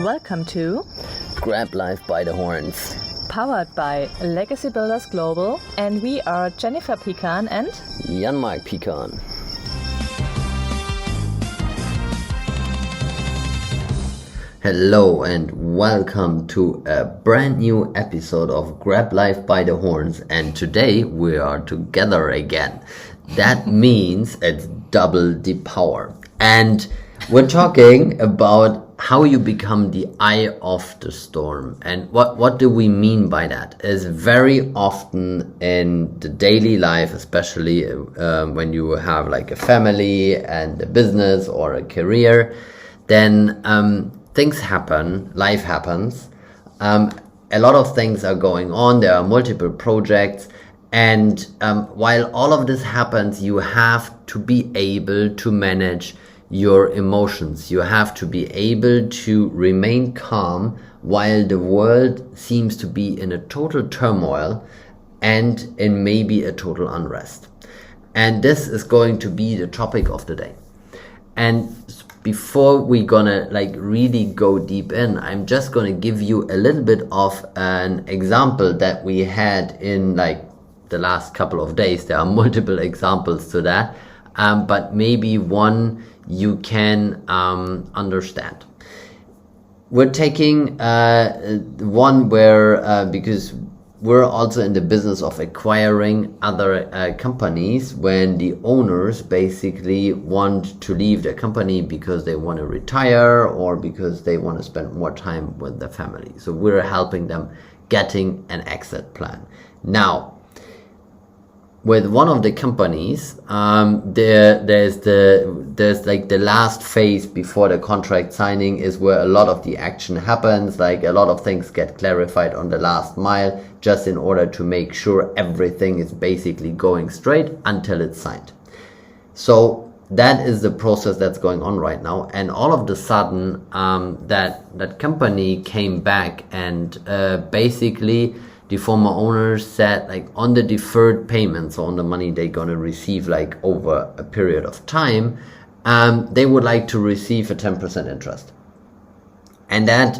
Welcome to Grab Life by the Horns. Powered by Legacy Builders Global, and we are Jennifer Pecan and Jan-Mark Pecan. Hello and welcome to a brand new episode of Grab Life by the Horns, and today we are together again. That means it's double the power. And we're talking about how you become the eye of the storm. And what do we mean by that? Is very often in the daily life, especially when you have like a family and a business or a career, then things happen, life happens. A lot of things are going on. There are multiple projects. And while all of this happens, you have to be able to manage your emotions. You have to be able to remain calm while the world seems to be in a total turmoil and in maybe a total unrest. And this is going to be the topic of the day. And before we're gonna really go deep in, I'm just gonna give you a little bit of an example that we had in the last couple of days. There are multiple examples to that, but maybe one you can understand. We're taking one where because we're also in the business of acquiring other companies when the owners basically want to leave the company because they want to retire or because they want to spend more time with their family. So we're helping them getting an exit plan. Now, with one of the companies, there's the last phase before the contract signing is where a lot of the action happens. A lot of things get clarified on the last mile, just in order to make sure everything is basically going straight until it's signed. So that is the process that's going on right now. And all of a sudden, that company came back and basically the former owners said on the deferred payments, so on the money they're gonna receive over a period of time, they would like to receive a 10% interest. And that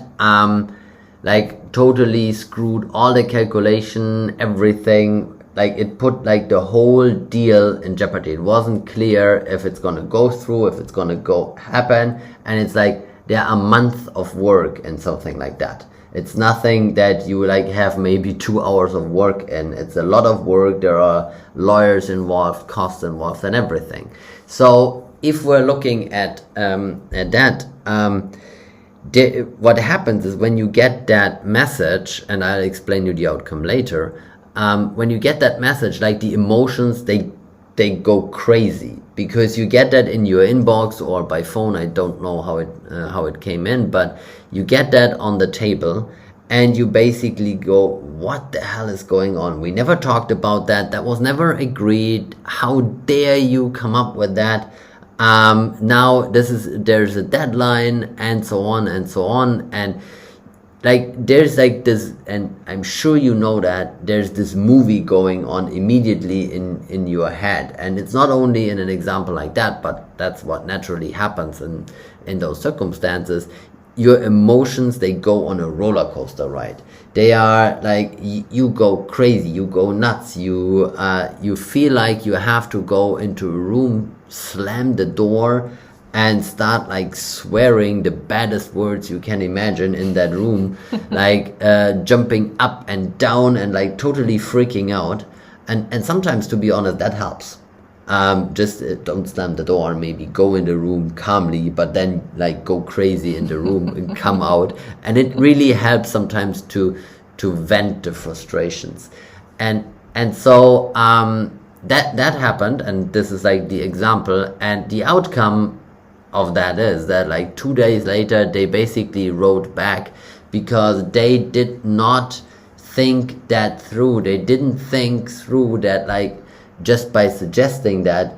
totally screwed all the calculation, everything. It put the whole deal in jeopardy. It wasn't clear if it's gonna go through, if it's gonna happen, and it's there are months of work and something like that. It's nothing that you have maybe 2 hours of work in. It's a lot of work. There are lawyers involved, costs involved, and everything. So if we're looking at that, what happens is when you get that message, and I'll explain you the outcome later. When you get that message, the emotions they go crazy, because you get that in your inbox or by phone. I don't know how it came in, but you get that on the table and you basically go, what the hell is going on? We never talked about that. That was never agreed. How dare you come up with that? Now there's a deadline and so on and so on. And there's this, and I'm sure you know that there's this movie going on immediately in your head. And it's not only in an example like that, but that's what naturally happens in those circumstances. Your emotions, they go on a roller coaster ride. They are you go crazy, you go nuts, you feel like you have to go into a room, slam the door, and start swearing the baddest words you can imagine in that room, jumping up and down and totally freaking out. And sometimes, to be honest, that helps. Just don't slam the door, maybe go in the room calmly, but then go crazy in the room and come out. And it really helps sometimes to vent the frustrations. And so that happened, and this is the example. And the outcome of that is that 2 days later they basically wrote back because they did not think that through. They didn't think through that just by suggesting that,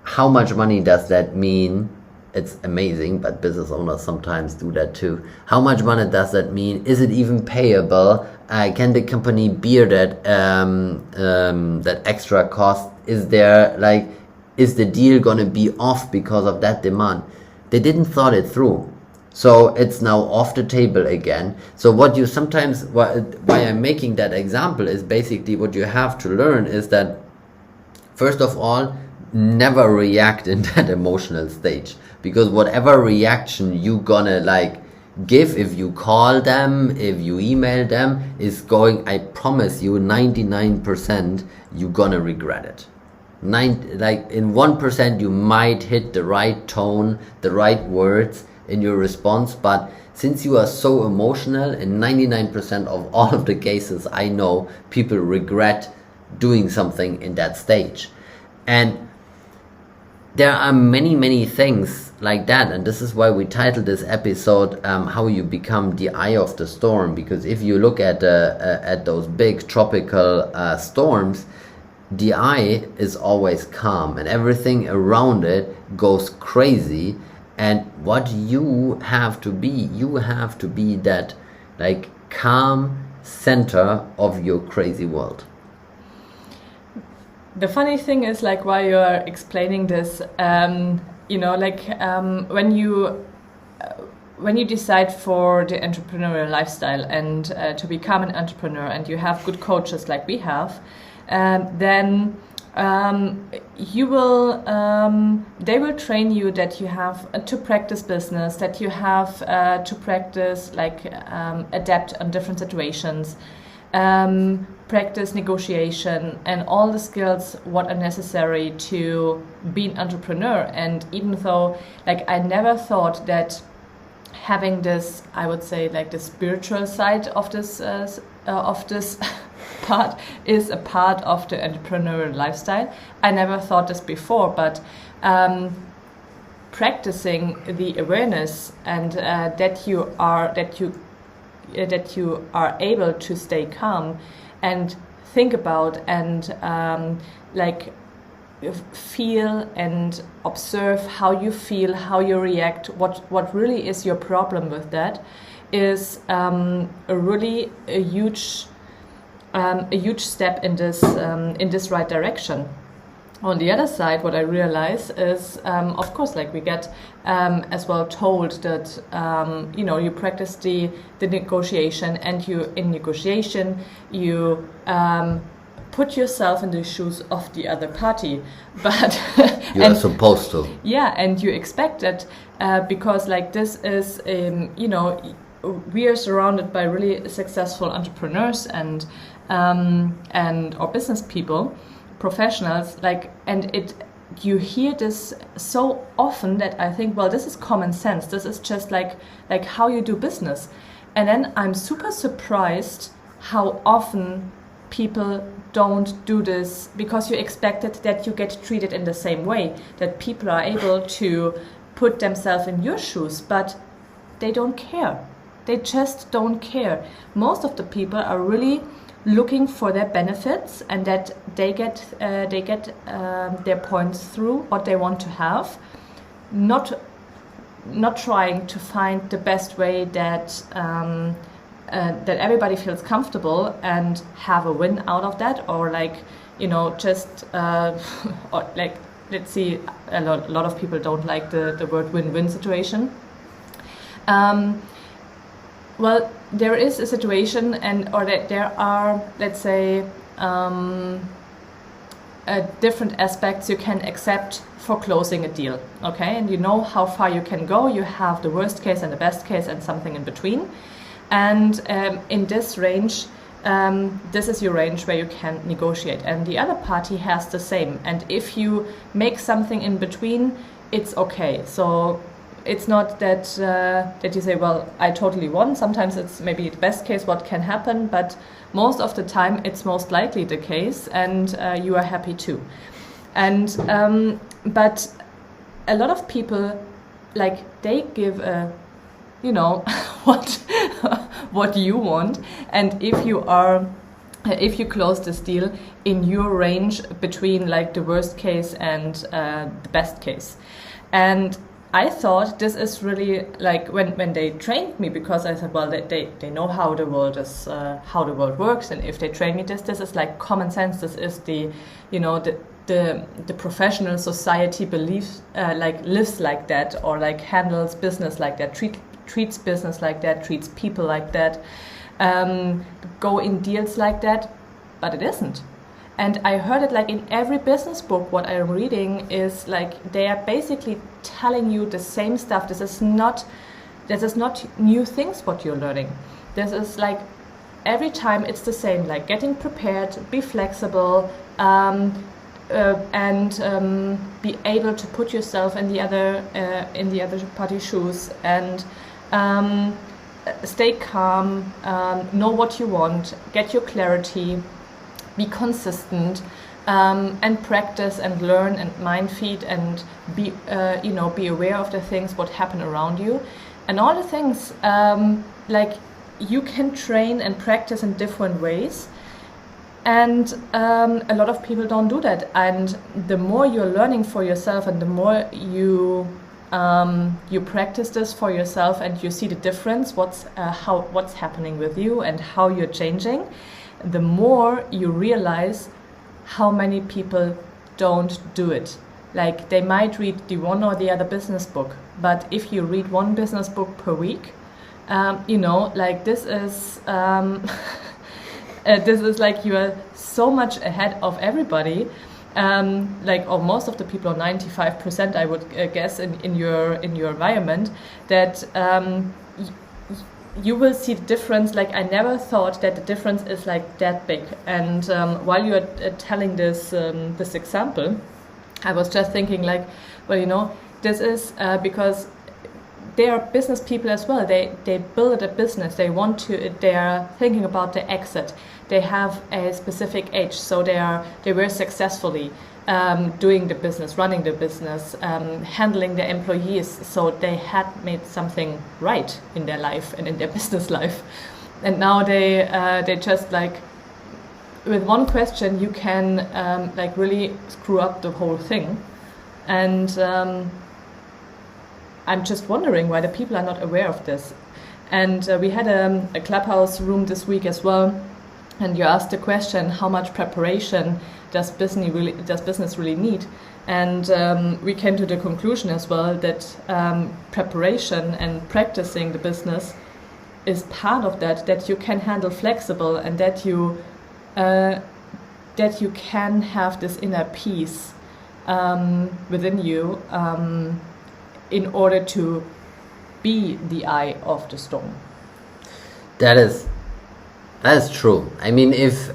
how much money does that mean? It's amazing, but business owners sometimes do that too. How much money does that mean? Is it even payable? Can the company bear that extra cost? Is the deal gonna be off because of that demand? They didn't thought it through. So it's now off the table again. So what you sometimes, why I'm making that example is basically what you have to learn is that, first of all, never react in that emotional stage, because whatever reaction you gonna like give, if you call them, if you email them, is going, I promise you, 99% you gonna regret it. Like in 1% you might hit the right tone, the right words in your response, but since you are so emotional, in 99% of all of the cases I know, people regret doing something in that stage. And there are many things like that, and this is why we titled this episode how you become the eye of the storm, because if you look at those big tropical storms, the eye is always calm and everything around it goes crazy. And what you have to be that like calm center of your crazy world. The funny thing is, like, while you're explaining this, when you decide for the entrepreneurial lifestyle and to become an entrepreneur, and you have good coaches like we have, then you will they will train you that you have to practice business, that you have to practice like adapt on different situations, practice negotiation, and all the skills what are necessary to be an entrepreneur. And even though like I never thought that having this, I would say, like the spiritual side of this part is a part of the entrepreneurial lifestyle. I never thought this before, but practicing the awareness and that you are able to stay calm and think about and feel and observe how you feel, how you react, what really is your problem with that, is a huge step in this right direction. On the other side, what I realize is, of course, like we get as well told that you practice the negotiation, and in negotiation you put yourself in the shoes of the other party, but you are supposed to. Yeah, and you expect that because like this is we are surrounded by really successful entrepreneurs and or business people, professionals, like, and you hear this so often that I think, well, this is common sense. This is just like how you do business. And then I'm super surprised how often people don't do this, because you expected that you get treated in the same way, that people are able to put themselves in your shoes, but they don't care. They just don't care. Most of the people are really looking for their benefits, and that they get their points through what they want to have, not trying to find the best way that that everybody feels comfortable and have a win out of that, or just or like, let's see, a lot of people don't like the word win-win situation. Well, there is a situation, or that there are, let's say, different aspects you can accept for closing a deal, okay? And you know how far you can go. You have the worst case and the best case and something in between. And in this range, this is your range where you can negotiate. And the other party has the same. And if you make something in between, it's okay. So it's not that that you say, well, I totally won. Sometimes it's maybe the best case what can happen, but most of the time it's most likely the case, and you are happy too. And but a lot of people, like, they give a, what you want, and if you close this deal in your range between like the worst case and the best case. And I thought this is really like when they trained me, because I said, well, they know how the world is, how the world works, and if they train me this is like common sense. This is the professional society believes lives like that, or like handles business like that, treats business like that, treats people like that, go in deals like that, but it isn't. And I heard it like in every business book, what I'm reading is like they are basically telling you the same stuff. This is not new things what you're learning. This is like every time it's the same, like getting prepared, be flexible, and be able to put yourself in the other party's shoes, and stay calm, know what you want, get your clarity, be consistent, and practice and learn and mind feed and be aware of the things what happen around you, and all the things like you can train and practice in different ways. And a lot of people don't do that. And the more you're learning for yourself, and the more you practice this for yourself, and you see the difference, what's happening with you and how you're changing, the more you realize how many people don't do it. Like they might read the one or the other business book, but if you read one business book per week, like this is this is like you are so much ahead of everybody. Or most of the people, 95%, I would guess, in your environment, that you will see the difference. Like I never thought that the difference is like that big. And while you are telling this example, I was just thinking like, well, this is because they are business people as well. They build a business. They are thinking about the exit. They have a specific age, so they were successfully doing the business, running the business, handling their employees. So they had made something right in their life and in their business life. And now they just like, with one question you can like really screw up the whole thing. And I'm just wondering why the people are not aware of this. And we had a clubhouse room this week as well, and you asked the question, how much preparation does business really need? And we came to the conclusion as well that preparation and practicing the business is part of that you can handle flexible, and that you can have this inner peace within you, in order to be the eye of the storm. That is true. I mean, if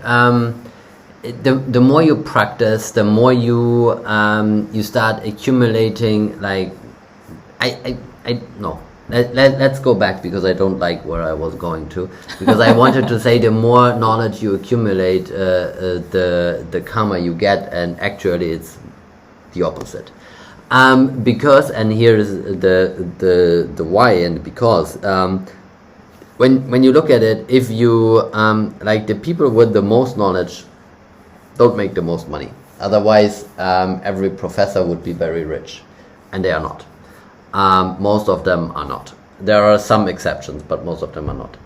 the more you practice, the more you start accumulating. Like, let's go back, because I don't like where I was going to. Because I wanted to say the more knowledge you accumulate, the calmer you get, and actually it's the opposite. Because, and here is the why and because, when you look at it, if you like, the people with the most knowledge don't make the most money. Otherwise, every professor would be very rich, and they are not. Most of them are not. There are some exceptions, but most of them are not.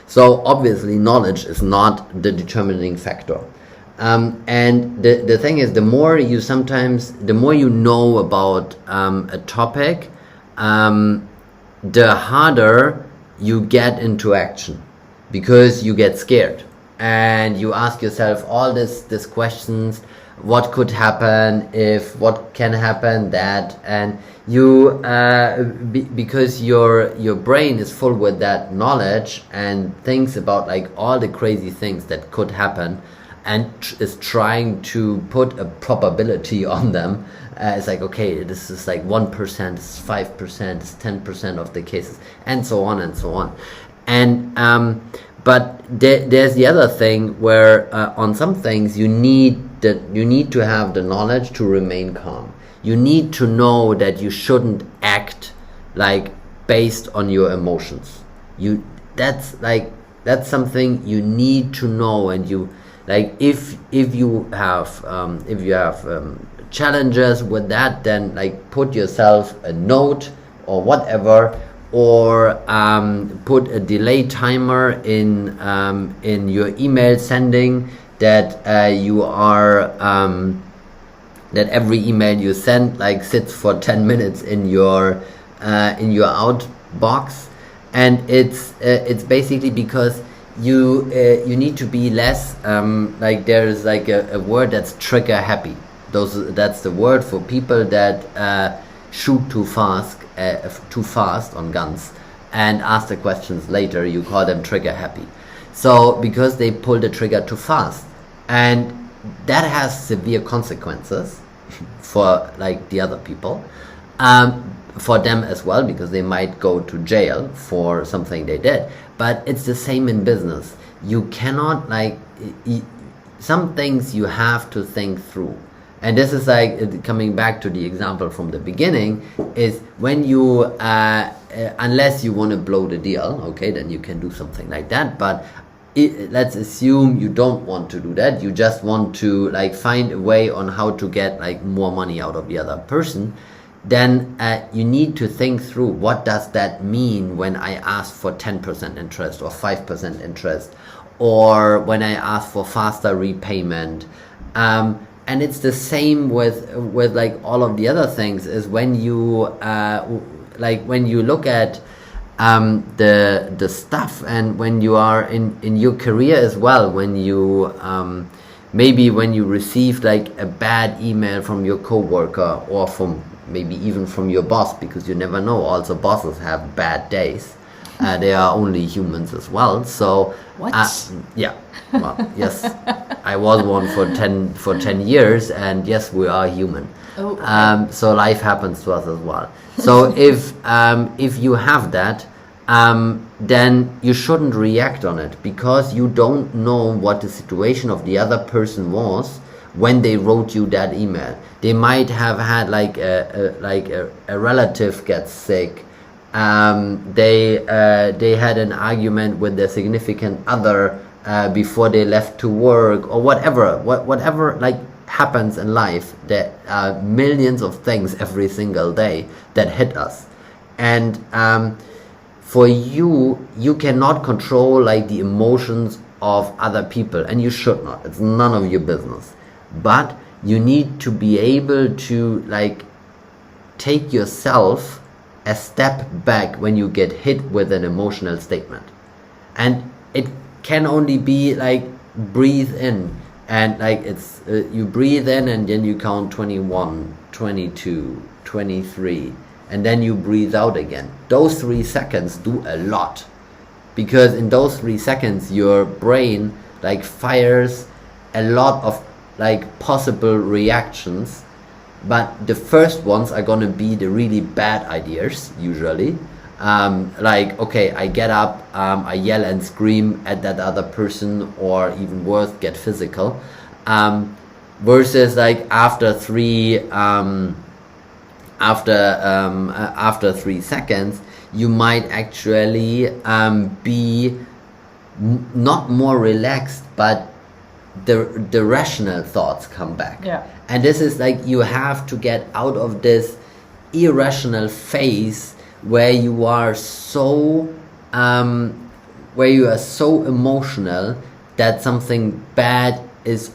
So obviously, knowledge is not the determining factor. And the thing is, the more you know about a topic, the harder you get into action, because you get scared and you ask yourself all these questions: what could happen if, what can happen that, and you because your brain is full with that knowledge and thinks about like all the crazy things that could happen, and is trying to put a probability on them. It's like, okay, this is like 1%, it's 5%, it's 10% of the cases, and so on and so on. And but there's the other thing where on some things you need to have the knowledge to remain calm. You need to know that you shouldn't act like based on your emotions. That's something you need to know. And you, like, if you have challenges with that, then like put yourself a note or whatever, or put a delay timer in your email sending, that you are that every email you send like sits for 10 minutes in your outbox, and it's basically because you need to be less like there's like a word that's trigger happy. That's the word for people that shoot too fast on guns and ask the questions later. You call them trigger happy. So because they pull the trigger too fast, and that has severe consequences for like the other people, for them as well, because they might go to jail for something they did. But it's the same in business. You cannot like some things you have to think through. And this is like coming back to the example from the beginning, is when you unless you want to blow the deal, okay, then you can do something like that. But let's assume you don't want to do that. You just want to like find a way on how to get like more money out of the other person. Then you need to think through, what does that mean when I ask for 10% interest or 5% interest, or when I ask for faster repayment. And it's the same with like all of the other things, is when you like when you look at the stuff, and when you are in your career as well, when you maybe when you receive like a bad email from your coworker, or from maybe even from your boss, because you never know, also bosses have bad days. They are only humans as well. So what? Yeah, well, yes, I was one for 10 years, and yes, we are human. Oh, okay. So life happens to us as well. So if you have that, then you shouldn't react on it, because you don't know what the situation of the other person was when they wrote you that email. They might have had like a relative get sick. They had an argument with their significant other before they left to work, or whatever like happens in life. There are millions of things every single day that hit us, and for you cannot control like the emotions of other people, and you should not. It's none of your business. But you need to be able to like take yourself a step back when you get hit with an emotional statement. And it can only be like breathe in, and like it's you breathe in, and then you count 21, 22, 23, and then you breathe out again. Those 3 seconds do a lot, because in those 3 seconds your brain like fires a lot of like possible reactions. But the first ones are gonna be the really bad ideas usually. Like, okay, I get up, I yell and scream at that other person, or even worse, get physical. Versus like after 3 seconds, you might actually be not more relaxed, but the rational thoughts come back. Yeah. And this is like, you have to get out of this irrational phase where you are so emotional that something bad is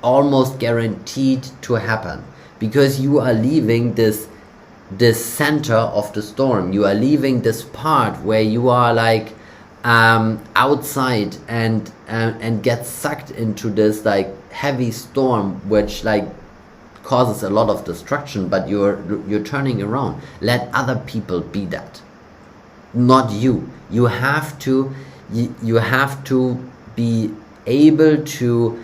almost guaranteed to happen, because you are leaving this center of the storm. You are leaving this part where you are like outside and get sucked into this like heavy storm, which like causes a lot of destruction. But you're turning around. Let other people be that, not you. You have to be able to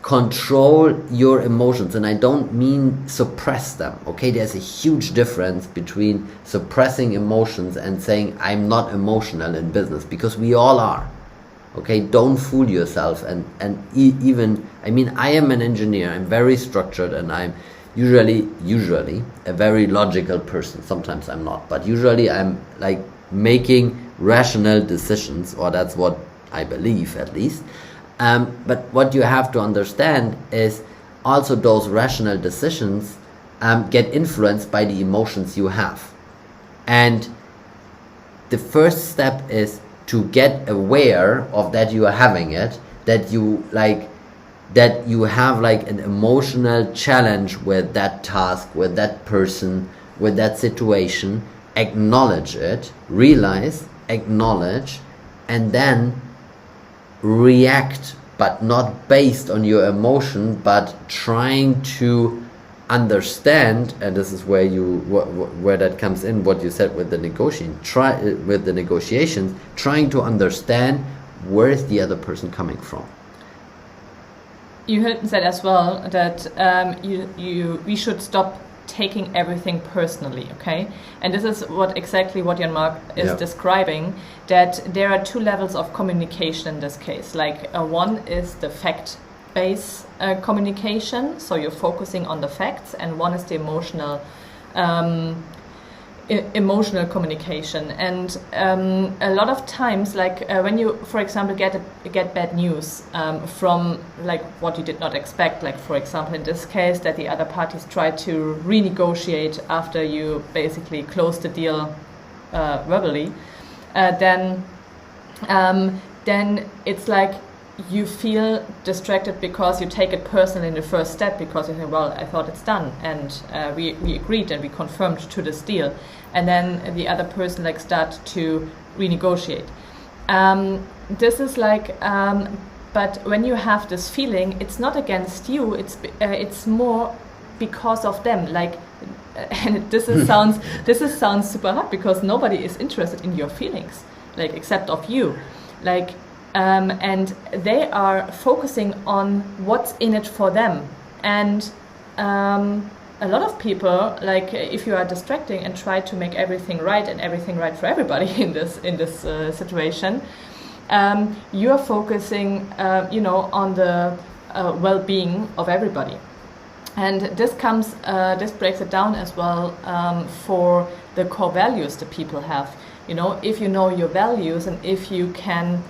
control your emotions, and I don't mean suppress them, okay? There's a huge difference between suppressing emotions and saying I'm not emotional in business, because we all are, okay? Don't fool yourself. Even I mean, I am an engineer, I'm very structured, and I'm usually a very logical person. Sometimes I'm not, but usually I'm like making rational decisions, or that's what I believe, at least. But what you have to understand is also those rational decisions get influenced by the emotions you have. And the first step is to get aware of that you are having it, that you have like an emotional challenge with that task, with that person, with that situation, acknowledge it, realize, acknowledge, and then react, but not based on your emotion, but trying to understand. And this is where where that comes in, what you said with the negotiations, trying to understand where is the other person coming from. You said as well that we should stop taking everything personally, okay? And this is exactly what Jan-Mark is describing, that there are two levels of communication in this case. Like one is the fact-based communication, so you're focusing on the facts, and one is the emotional communication. And a lot of times, like when you, for example, get bad news from like what you did not expect, like for example in this case that the other parties try to renegotiate after you basically close the deal verbally, then it's like you feel distracted because you take it personally in the first step, because you think, well, I thought it's done, and we agreed and we confirmed to this deal, and then the other person like start to renegotiate. This is like, but when you have this feeling, it's not against you. It's more because of them. Like, and this sounds super hard because nobody is interested in your feelings, like except of you, like. And they are focusing on what's in it for them. And a lot of people, like if you are distracting and try to make everything right and everything right for everybody in this situation, you are focusing, on the well-being of everybody. And this breaks it down as well for the core values that people have. You know, if you know your values and if you can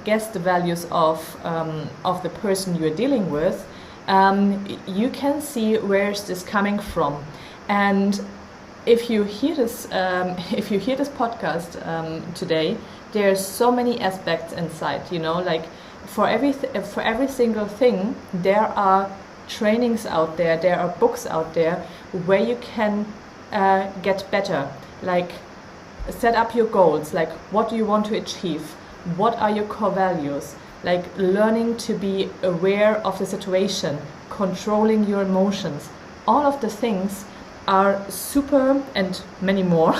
guess the values of the person you're dealing with, you can see where's this coming from. And if you hear this podcast today, there's so many aspects inside. You know, like for every single thing, there are trainings out there, there are books out there where you can get better. Like set up your goals. Like what do you want to achieve? What are your core values? Like learning to be aware of the situation, controlling your emotions. All of the things are super, and many more,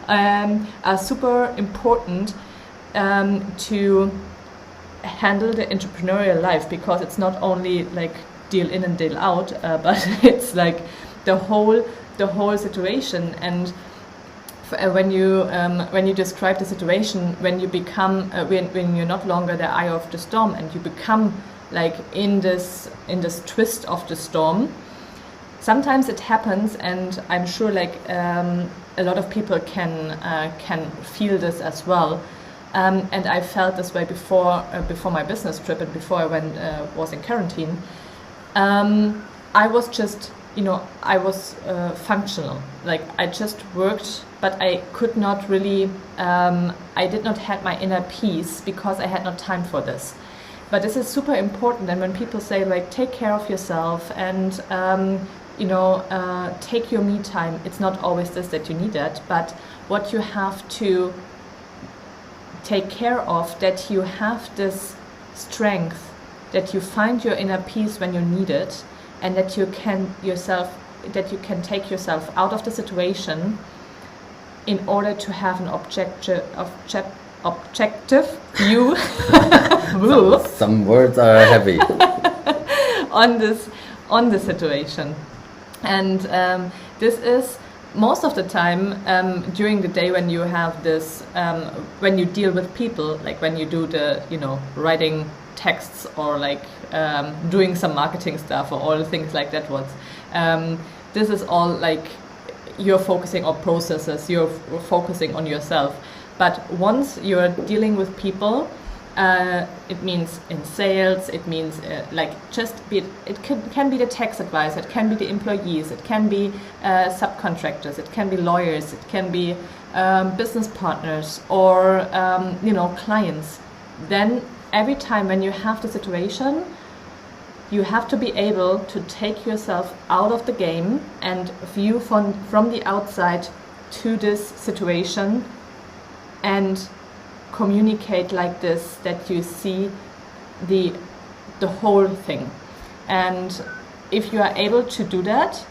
are super important to handle the entrepreneurial life, because it's not only like deal in and deal out, but it's like the whole situation. And when you describe the situation, when you become when you're not longer the eye of the storm and you become like in this twist of the storm, sometimes it happens, and I'm sure like a lot of people can feel this as well. And I felt this way before my business trip and before I was in quarantine. I was just, I was functional. Like I just worked, but I could not really, I did not have my inner peace because I had no time for this. But this is super important. And when people say like, take care of yourself and, take your me time, it's not always this that you need that, but what you have to take care of, that you have this strength, that you find your inner peace when you need it, and that you can take yourself out of the situation in order to have an objective view. Some words are heavy. on the situation. And this is most of the time during the day when you have this, when you deal with people, like when you do the, writing texts or like doing some marketing stuff or all things like that. This is all like you're focusing on processes, you're focusing on yourself. But once you're dealing with people, it means in sales, it means it can be the tax advisor, it can be the employees, it can be subcontractors, it can be lawyers, it can be business partners or clients. Then every time when you have the situation, you have to be able to take yourself out of the game and view from the outside to this situation and communicate like this, that you see the whole thing. And if you are able to do that,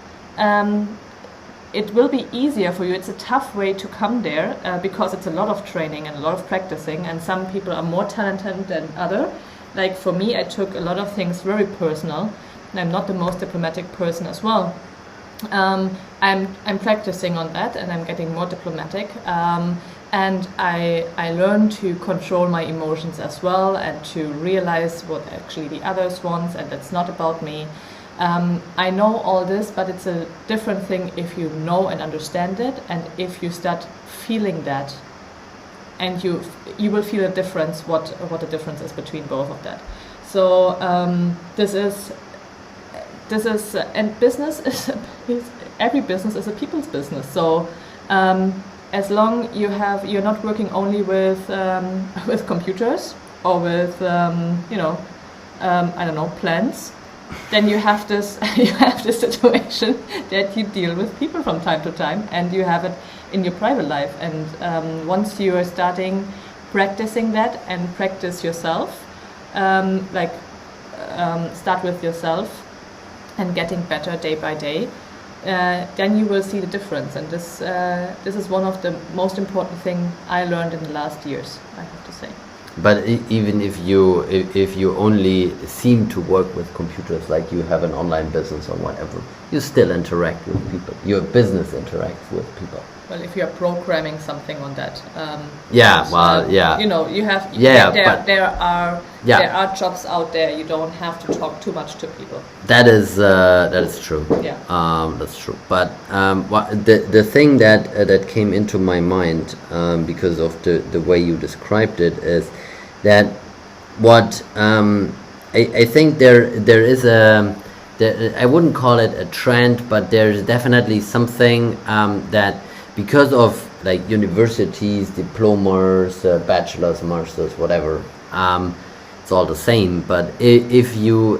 it will be easier for you. It's a tough way to come there because it's a lot of training and a lot of practicing, and some people are more talented than other. Like for me, I took a lot of things very personal, and I'm not the most diplomatic person as well. I'm practicing on that, and I'm getting more diplomatic. And I learn to control my emotions as well, and to realize what actually the others want, and that's not about me. I know all this, but it's a different thing if you know and understand it, and if you start feeling that, and you will feel a difference, what the difference is between both of that. So this is and business is every business is a people's business. So as long you're not working only with computers or with I don't know, plants, then you have this situation that you deal with people from time to time, and you have it in your private life. And once you are starting practicing that and practice yourself, start with yourself and getting better day by day, then you will see the difference. And this is one of the most important things I learned in the last years, I have to say. But even if you only seem to work with computers, like you have an online business or whatever, you still interact with people. Your business interacts with people. Well, if you are programming something on that, you have there are jobs out there. You don't have to talk too much to people. That is true. Yeah, that's true. But the thing that came into my mind because of the way you described it is that what I think there is I wouldn't call it a trend, but there's definitely something that, because of like universities, diplomas, bachelors, masters, whatever, it's all the same. But if you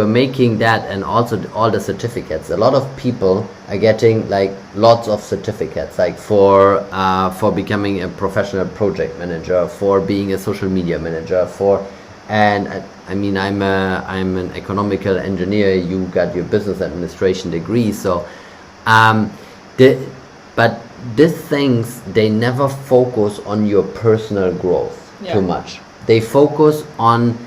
are making that, and also all the certificates, a lot of people are getting like lots of certificates, like for becoming a professional project manager, for being a social media manager, and I mean, I'm an economical engineer. You got your business administration degree, so but these things, they never focus on your personal growth too much. They focus on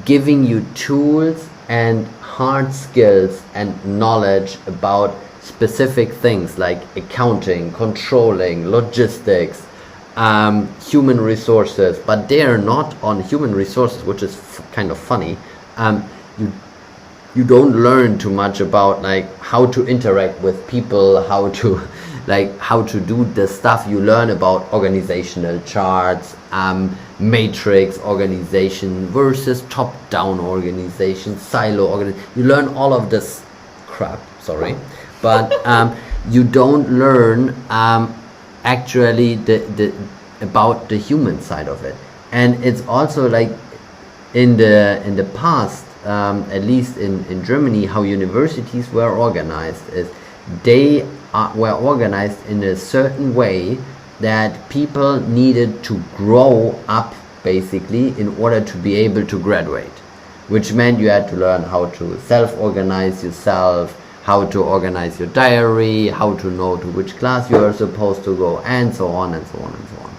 giving you tools and hard skills and knowledge about specific things like accounting, controlling, logistics, human resources. But they are not on human resources, which is kind of funny. You don't learn too much about like how to interact with people, how to do the stuff. You learn about organizational charts, matrix organization versus top-down organization, silo organization. You learn all of this crap, sorry, but you don't learn actually about the human side of it. And it's also like in the past, at least in Germany, how universities were organized is they were organized in a certain way that people needed to grow up basically in order to be able to graduate, which meant you had to learn how to self-organize yourself, how to organize your diary, how to know to which class you are supposed to go, and so on and so on and so on.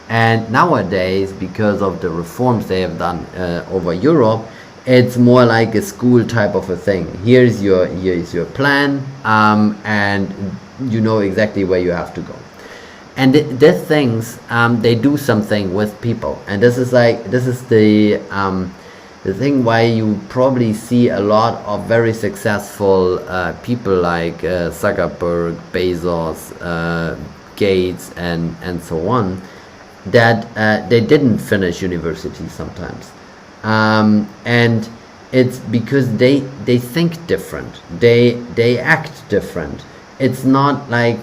And nowadays, because of the reforms they have done over Europe, it's more like a school type of a thing. Here is your plan, and you know exactly where you have to go. And these things, they do something with people. And this is the thing why you probably see a lot of very successful people like Zuckerberg, Bezos, Gates, and so on, that they didn't finish university sometimes. And it's because they think different, they act different. It's not like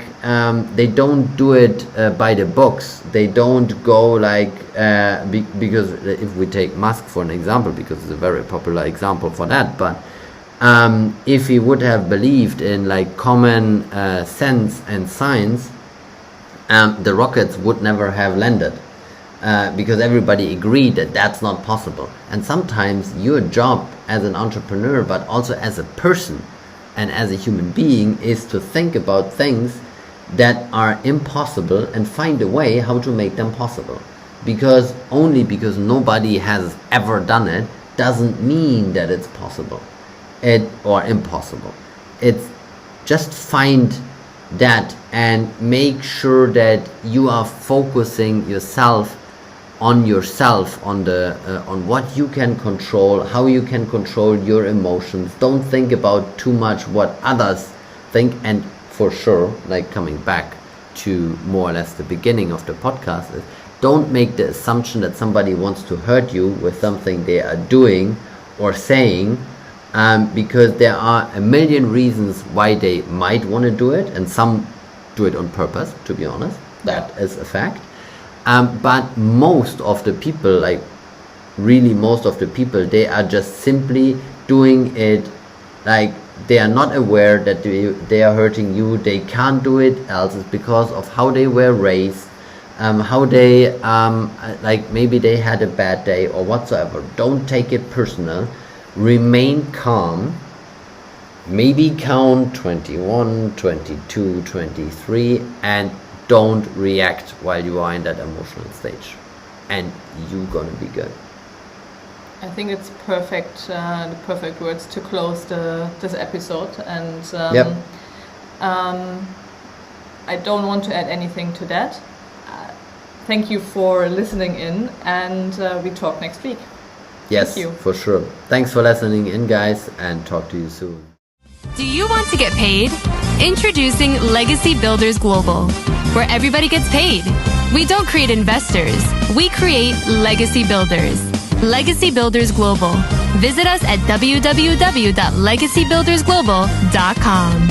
they don't do it by the books. They don't go like because if we take Musk for an example, because it's a very popular example for that, but if he would have believed in like common sense and science, the rockets would never have landed. Because everybody agreed that that's not possible. And sometimes your job as an entrepreneur, but also as a person and as a human being, is to think about things that are impossible and find a way how to make them possible. Because only because nobody has ever done it doesn't mean that it's possible or impossible. It's just find that and make sure that you are focusing yourself on what you can control, how you can control your emotions. Don't think about too much what others think. And for sure, like coming back to more or less the beginning of the podcast, is don't make the assumption that somebody wants to hurt you with something they are doing or saying, because there are a million reasons why they might want to do it, and some do it on purpose, to be honest. That is a fact. But most of the people, they are just simply doing it, like they are not aware that they are hurting you. They can't do it else. It's because of how they were raised, how they, maybe they had a bad day or whatsoever. Don't take it personal. Remain calm. Maybe count 21, 22, 23, and don't react while you are in that emotional stage, and you're gonna be good. I think it's perfect. The perfect words to close this episode. And I don't want to add anything to that. Thank you for listening in, and we talk next week. Yes, Thank you. For sure. Thanks for listening in, guys, and talk to you soon. Do you want to get paid? Introducing Legacy Builders Global, where everybody gets paid. We don't create investors. We create legacy builders. Legacy Builders Global. Visit us at www.legacybuildersglobal.com.